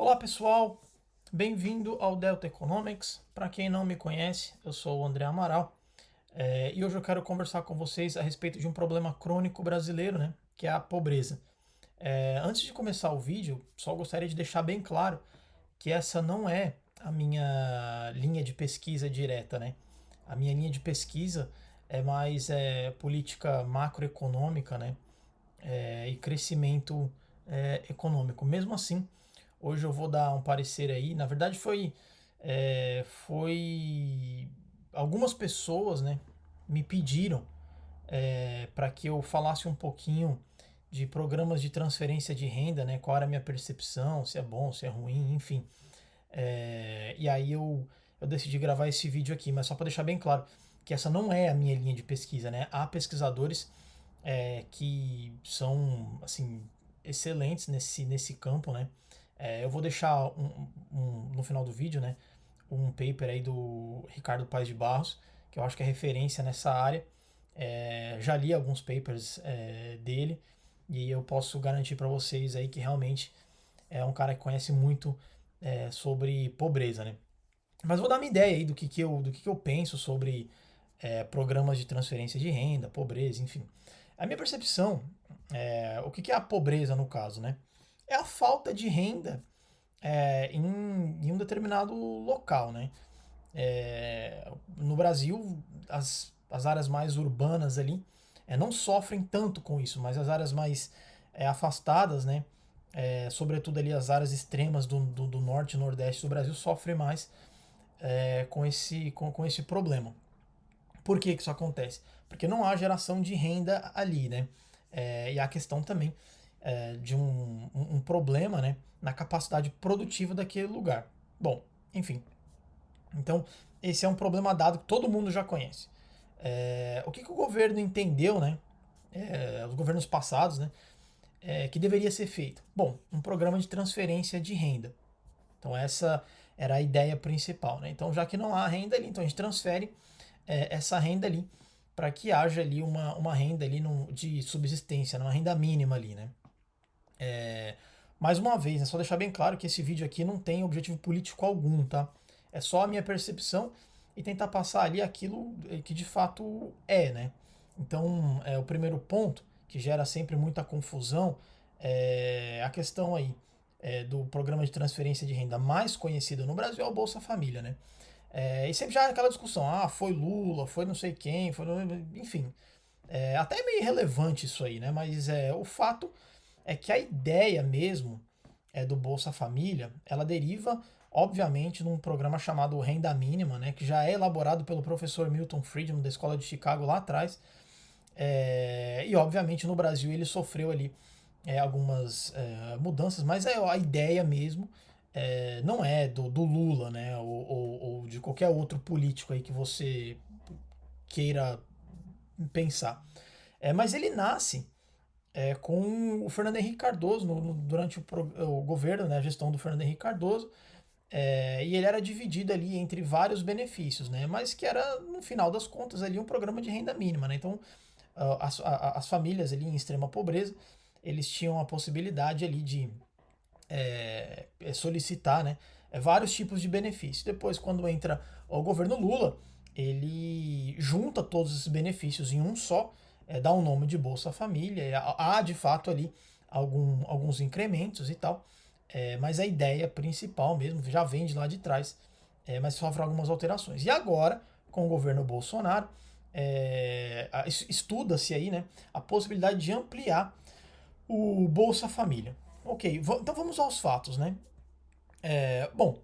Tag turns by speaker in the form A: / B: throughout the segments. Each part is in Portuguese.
A: Olá pessoal, bem-vindo ao Delta Economics. Para quem não me conhece, eu sou o André Amaral e hoje eu quero conversar com vocês a respeito de um problema crônico brasileiro, né, que é a pobreza. Antes de começar o vídeo, só gostaria de deixar bem claro que essa não é a minha linha de pesquisa direta, né? A minha linha de pesquisa é mais política macroeconômica, né, e crescimento econômico. Mesmo assim, hoje eu vou dar um parecer aí. Na verdade, foi algumas pessoas, né, me pediram para que eu falasse um pouquinho de programas de transferência de renda, né? Qual era a minha percepção, se é bom, se é ruim, enfim. E aí eu decidi gravar esse vídeo aqui, mas só para deixar bem claro que essa não é a minha linha de pesquisa, né? Há pesquisadores que são assim excelentes nesse campo, né? Eu vou deixar no final do vídeo, né, um paper aí do Ricardo Paes de Barros, que eu acho que é referência nessa área. Já li alguns papers dele e eu posso garantir para vocês aí que realmente é um cara que conhece muito sobre pobreza, né? Mas vou dar uma ideia aí do que eu penso sobre programas de transferência de renda, pobreza, enfim. A minha percepção, o que é a pobreza no caso, né? É a falta de renda em um determinado local, né? No Brasil, as áreas mais urbanas ali não sofrem tanto com isso, mas as áreas mais afastadas, né? Sobretudo ali as áreas extremas do norte e nordeste do Brasil sofrem mais com esse problema. Por que isso acontece? Porque não há geração de renda ali, né? E há a questão também de um problema, né, na capacidade produtiva daquele lugar. Bom, enfim. Então, esse é um problema dado que todo mundo já conhece. O que o governo entendeu, né? Os governos passados, né? Que deveria ser feito? Bom, um programa de transferência de renda. Então, essa era a ideia principal, né? Então, já que não há renda ali, então a gente transfere essa renda ali para que haja ali uma renda ali de subsistência, uma renda mínima ali, né? Mais uma vez, é só deixar bem claro que esse vídeo aqui não tem objetivo político algum, tá? É só a minha percepção e tentar passar ali aquilo que de fato é, né? Então, o primeiro ponto, que gera sempre muita confusão, é a questão aí do programa de transferência de renda mais conhecido no Brasil é o Bolsa Família, né? E sempre já é aquela discussão, foi Lula, foi não sei quem, enfim. Até é meio irrelevante isso aí, né? Mas o fato é que a ideia mesmo do Bolsa Família, ela deriva, obviamente, num programa chamado Renda Mínima, né? Que já é elaborado pelo professor Milton Friedman da Escola de Chicago lá atrás. E obviamente no Brasil ele sofreu ali algumas mudanças, mas a ideia mesmo não é do Lula, né, ou de qualquer outro político aí que você queira pensar. Mas ele nasce com o Fernando Henrique Cardoso durante o governo, né, a gestão do Fernando Henrique Cardoso, e ele era dividido ali entre vários benefícios, né, mas que era no final das contas ali um programa de renda mínima, né, então as famílias ali em extrema pobreza eles tinham a possibilidade ali de solicitar, né, vários tipos de benefícios. Depois, quando entra o governo Lula, ele junta todos esses benefícios em um só, dá um nome de Bolsa Família. Há de fato ali alguns incrementos e tal, mas a ideia principal mesmo já vem de lá de trás, mas sofre algumas alterações. E agora, com o governo Bolsonaro, estuda-se aí, né, a possibilidade de ampliar o Bolsa Família. Ok, então vamos aos fatos, né? Bom,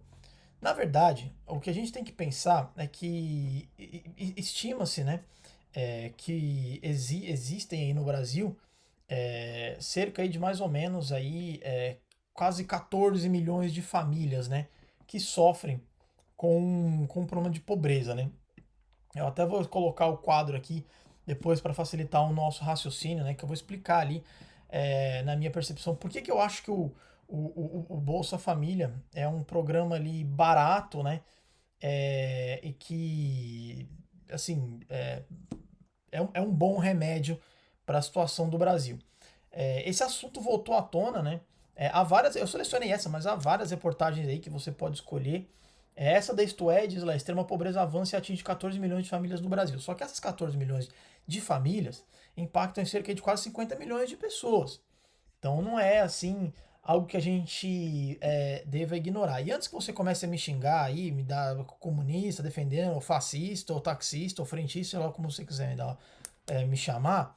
A: na verdade, o que a gente tem que pensar é que estima-se, né, que existem aí no Brasil cerca aí de mais ou menos aí quase 14 milhões de famílias, né, que sofrem com problema de pobreza, né? Eu até vou colocar o quadro aqui depois para facilitar o nosso raciocínio, né? Que eu vou explicar ali na minha percepção por que, que eu acho que o Bolsa Família é um programa ali barato, né? E que, assim, é um bom remédio para a situação do Brasil. Esse assunto voltou à tona, né? Há várias, eu selecionei essa, mas há várias reportagens aí que você pode escolher. Essa da Isto É diz lá, extrema pobreza avança e atinge 14 milhões de famílias no Brasil. Só que essas 14 milhões de famílias impactam em cerca de quase 50 milhões de pessoas. Então não é assim algo que a gente deva ignorar. E antes que você comece a me xingar aí, me dar comunista, defendendo, ou fascista, ou taxista, ou frentista, sei lá como você quiser me chamar,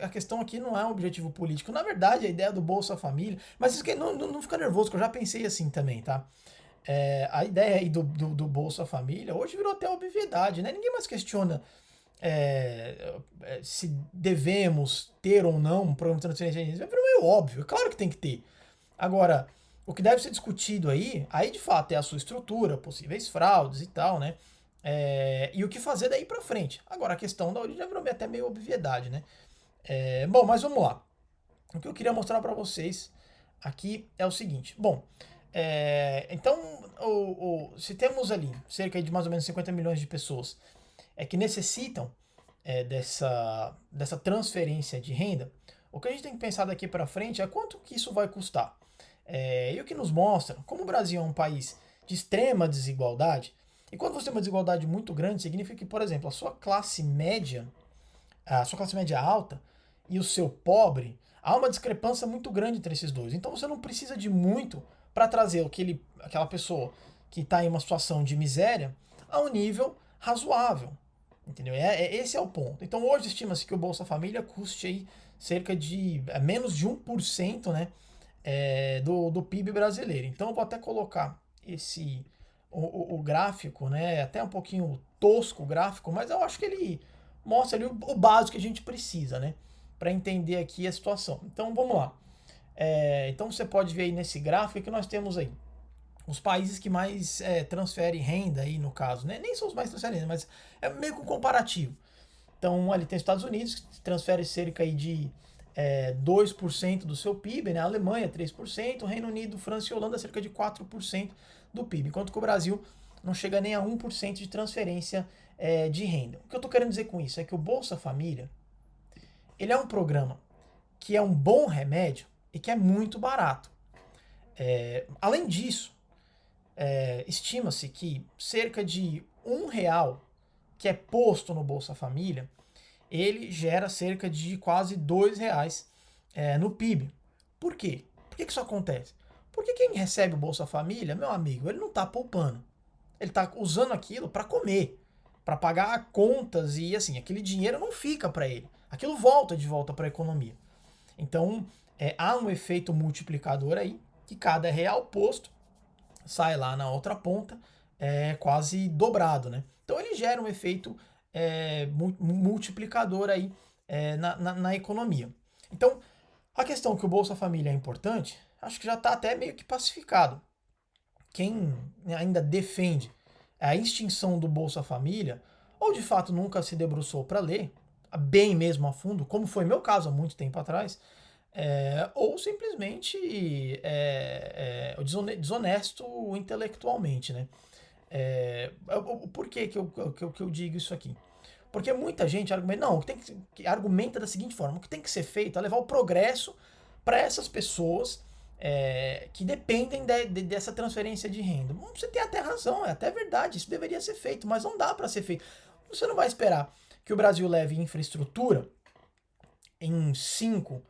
A: a questão aqui não é um objetivo político. Na verdade, a ideia do Bolsa Família. Mas isso que, não fica nervoso, que eu já pensei assim também, tá? A ideia aí do Bolsa Família hoje virou até obviedade, né? Ninguém mais questiona se devemos ter ou não um programa de transferência de renda. Virou meio óbvio, é claro que tem que ter. Agora, o que deve ser discutido aí de fato é a sua estrutura, possíveis fraudes e tal, né? E o que fazer daí pra frente. Agora, a questão da origem já virou até meio obviedade, né? Bom, mas vamos lá. O que eu queria mostrar para vocês aqui é o seguinte. Bom, então, se temos ali cerca de mais ou menos 50 milhões de pessoas que necessitam dessa transferência de renda, o que a gente tem que pensar daqui para frente é quanto que isso vai custar. E o que nos mostra, como o Brasil é um país de extrema desigualdade, e quando você tem uma desigualdade muito grande, significa que, por exemplo, a sua classe média alta e o seu pobre, há uma discrepância muito grande entre esses dois. Então você não precisa de muito para trazer aquela pessoa que está em uma situação de miséria a um nível razoável. Entendeu? Esse é o ponto. Então hoje estima-se que o Bolsa Família custe aí cerca de menos de 1%, né, do PIB brasileiro. Então eu vou até colocar o gráfico, né, até um pouquinho tosco o gráfico, mas eu acho que ele mostra ali o básico que a gente precisa, né, para entender aqui a situação. Então vamos lá. Então você pode ver aí nesse gráfico que nós temos aí os países que mais transferem renda aí no caso, né? Nem são os mais transferem renda, mas é meio que um comparativo. Então ali tem os Estados Unidos, que transfere cerca aí de 2% do seu PIB, né? A Alemanha 3%, o Reino Unido, França e Holanda cerca de 4% do PIB, enquanto que o Brasil não chega nem a 1% de transferência de renda. O que eu estou querendo dizer com isso é que o Bolsa Família, ele é um programa que é um bom remédio e que é muito barato. Além disso, estima-se que cerca de R$ 1 que é posto no Bolsa Família, ele gera cerca de quase R$ 2 no PIB. Por quê? Por que isso acontece? Porque quem recebe o Bolsa Família, meu amigo, ele não está poupando. Ele está usando aquilo para comer, para pagar contas e assim, aquele dinheiro não fica para ele. Aquilo volta de volta para a economia. Então, há um efeito multiplicador aí, que cada real posto sai lá na outra ponta quase dobrado, né? Então ele gera um efeito multiplicador aí na economia. Então, a questão que o Bolsa Família é importante, acho que já está até meio que pacificado. Quem ainda defende a extinção do Bolsa Família, ou de fato nunca se debruçou para ler, bem mesmo a fundo, como foi meu caso há muito tempo atrás, ou simplesmente desonesto intelectualmente, né? Por que eu digo isso aqui? Porque muita gente argumenta, não, argumenta da seguinte forma: o que tem que ser feito é levar o progresso para essas pessoas que dependem dessa transferência de renda. Você tem até razão, é até verdade, isso deveria ser feito, mas não dá para ser feito. Você não vai esperar que o Brasil leve infraestrutura em 5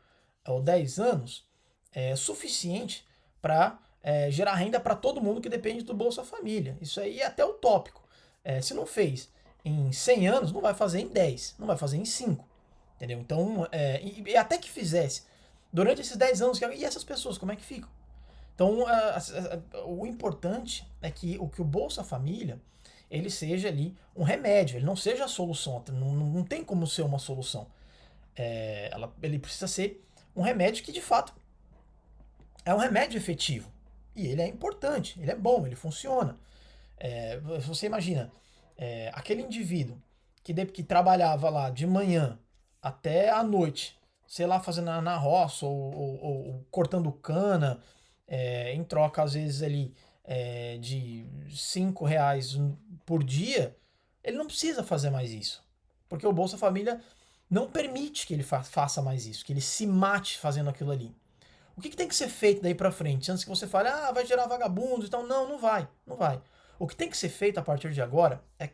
A: ou 10 anos suficiente para gerar renda para todo mundo que depende do Bolsa Família. Isso aí é até utópico. Se não fez em 100 anos, não vai fazer em 10, não vai fazer em 5. Entendeu? Então, e até que fizesse, durante esses 10 anos, e essas pessoas, como é que ficam? Então, o importante é que o Bolsa Família, ele seja ali um remédio, ele não seja a solução, não tem como ser uma solução. Ele precisa ser um remédio que, de fato, é um remédio efetivo. E ele é importante, ele é bom, ele funciona. Você imagina, aquele indivíduo que trabalhava lá de manhã até a noite, sei lá, fazendo na roça ou cortando cana, em troca, às vezes, ali de R$ 5 por dia, ele não precisa fazer mais isso. Porque o Bolsa Família não permite que ele faça mais isso, que ele se mate fazendo aquilo ali. O que tem que ser feito daí para frente? Antes que você fale, vai gerar vagabundos e tal. Não, não vai, não vai. O que tem que ser feito a partir de agora é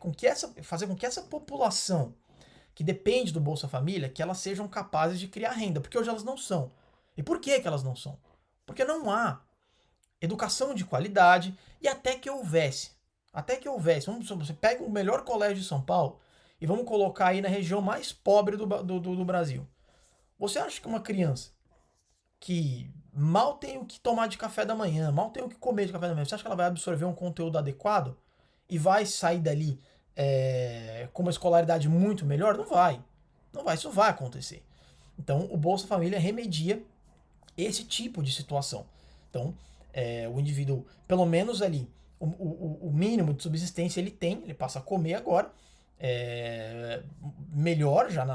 A: fazer com que essa população que depende do Bolsa Família, que elas sejam capazes de criar renda, porque hoje elas não são. E por que elas não são? Porque não há educação de qualidade e até que houvesse, você pega o melhor colégio de São Paulo e vamos colocar aí na região mais pobre do Brasil. Você acha que uma criança que mal tem o que tomar de café da manhã, mal tem o que comer de café da manhã, você acha que ela vai absorver um conteúdo adequado e vai sair dali com uma escolaridade muito melhor? Não vai. Não vai, isso vai acontecer. Então, o Bolsa Família remedia esse tipo de situação. Então, o indivíduo, pelo menos ali, o mínimo de subsistência ele tem, ele passa a comer agora, melhor, já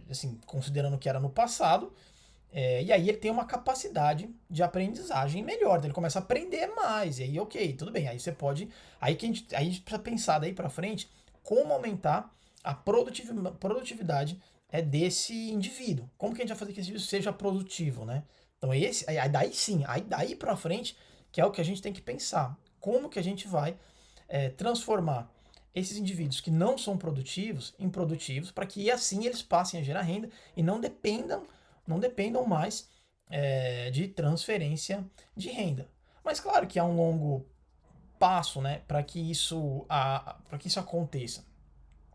A: assim, considerando o que era no passado, e aí ele tem uma capacidade de aprendizagem melhor, então ele começa a aprender mais, e aí ok, tudo bem, aí você pode, aí a gente precisa pensar daí para frente como aumentar a produtividade desse indivíduo. Como que a gente vai fazer que esse indivíduo seja produtivo, né? Então aí daí sim, aí daí para frente que é o que a gente tem que pensar, como que a gente vai transformar esses indivíduos que não são produtivos em produtivos para que assim eles passem a gerar renda e não dependam mais de transferência de renda. Mas claro que há um longo passo, né, para que isso aconteça.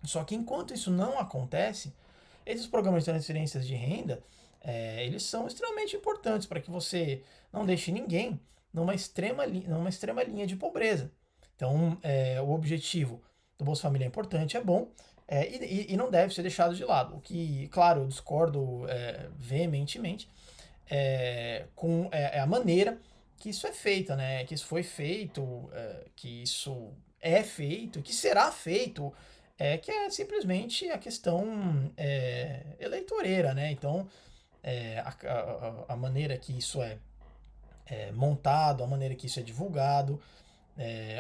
A: Só que enquanto isso não acontece, esses programas de transferências de renda, eles são extremamente importantes para que você não deixe ninguém numa extrema linha de pobreza. Então, o objetivo do Bolsa Família é importante, é bom, e não deve ser deixado de lado. O que, claro, eu discordo veementemente com a maneira que isso é feito, né? Que isso foi feito, que isso é feito, que será feito, que é simplesmente a questão eleitoreira, né? Então, a maneira que isso é montado, a maneira que isso é divulgado,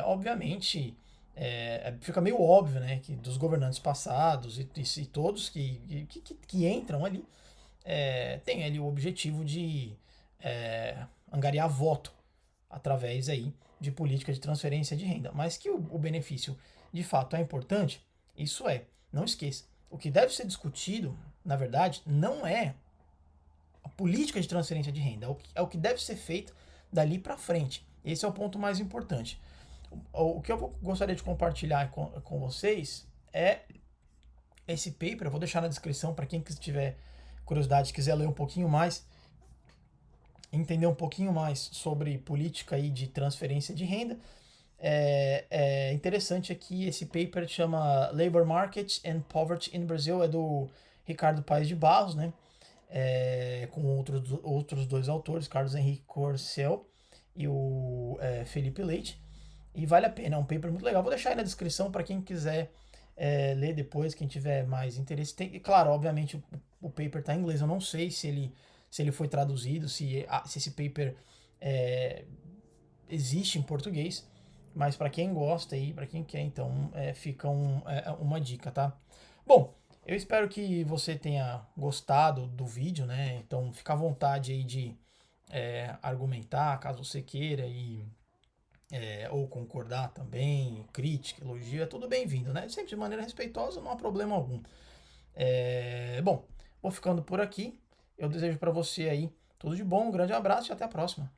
A: obviamente fica meio óbvio, né, que dos governantes passados e todos que entram ali tem ali o objetivo de angariar voto através aí de política de transferência de renda, mas que o benefício de fato é importante, isso não esqueça. O que deve ser discutido, na verdade, não é a política de transferência de renda, é o que deve ser feito dali para frente. Esse é o ponto mais importante. O que eu gostaria de compartilhar com vocês é esse paper. Eu vou deixar na descrição para quem tiver curiosidade, quiser ler um pouquinho mais, entender um pouquinho mais sobre política aí de transferência de renda. É interessante aqui, esse paper chama Labor Market and Poverty in Brazil, é do Ricardo Paes de Barros, né? Com outros dois autores, Carlos Henrique Corcel e o Felipe Leite. E vale a pena, é um paper muito legal. Vou deixar aí na descrição para quem quiser ler depois, quem tiver mais interesse. E claro, obviamente o paper está em inglês, eu não sei se ele foi traduzido, se esse paper existe em português, mas para quem gosta aí, para quem quer, então fica uma dica, tá? Bom, eu espero que você tenha gostado do vídeo, né? Então fica à vontade aí de argumentar, caso você queira, ou concordar também, crítica, elogio, é tudo bem-vindo, né? Sempre de maneira respeitosa, não há problema algum. Bom, vou ficando por aqui. Eu desejo para você aí tudo de bom, um grande abraço e até a próxima.